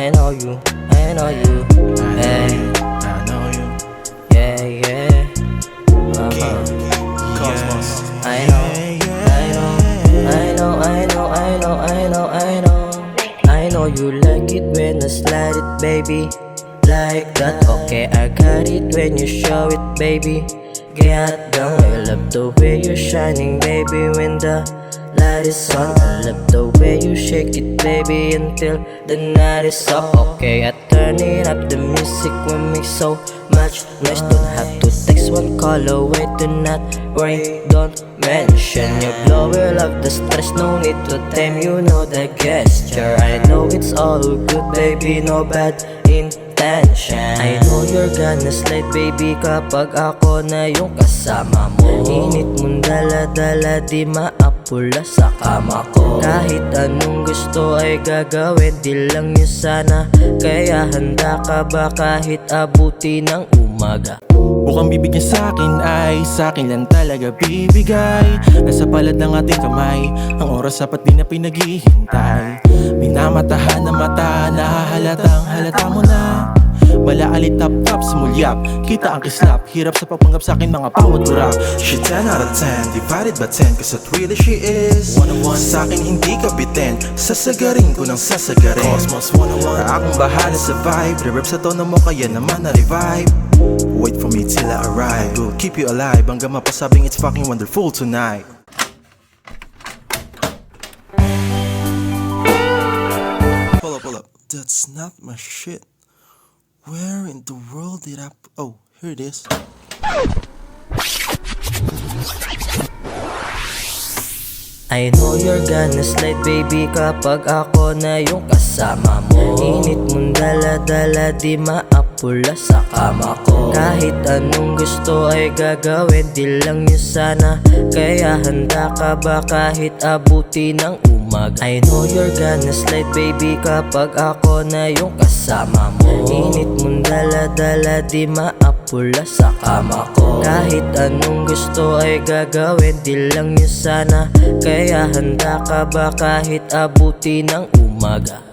I know you, I know you, hey, I know you. yeah, yeah, Cosmos. I know, I know, I know, I know, I know, I know, I know. I know you like it when I slide it, baby. Like that, okay, I got it when you show it, baby. Get down, I love the way you're shining, baby. When the light is on, I love the way you shake it, baby, until the night is up. Okay, I turn it up, the music will make so much noise. Don't have to text one call away, do not worry, don't mention your blow will of the stress, no need to tame, you know the gesture. I know it's all good, baby, no bad intention. I know you're gonna slide, baby, kapag ako na yung kasama mo. Init mong dala-dala, di maapula sa kama ko. Kahit anong gusto ay gagawin, di lang yun sana. Kaya handa ka ba kahit abuti ng umaga? Bukang bibigyan sa'kin ay sa'kin lang talaga bibigay. Nasa palad ng ating kamay, ang oras sapat din na pinaghihintay. Minamatahan na mata, nahahalatang halata mo na. Malaalit tap-tap, sumulyap, kita ang kislap. Hirap sa pagpanggap sa'kin mga bawat kurap. She 10 out of 10, divided by 10, cause that really she is 101. Sa'kin hindi ka bitin, sasagarin ko ng sasagarin. Cosmos 101, akong bahala sa vibe. Re-rep sa tono mo kaya naman na-revive. Wait for me till I arrive, will keep you alive hanggang mapasabing it's fucking wonderful tonight. Hold up, that's not my shit. Where in the world did I... Oh, here it is. I know you're gonna slide, baby, kapag ako na yung kasama mo. Init mong dala-dala, di maapula sa kama ko. Kahit anong gusto ay gagawin, di lang yun sana. Kaya handa ka ba kahit abuti ng umaga? I know you're gonna slide, baby, kapag ako na yung kasama mo. Init mong dala-dala, di maapula sa kama ko. Kahit anong gusto ay gagawin, di lang yun sana. Kaya handa ka ba kahit abuti ng umaga?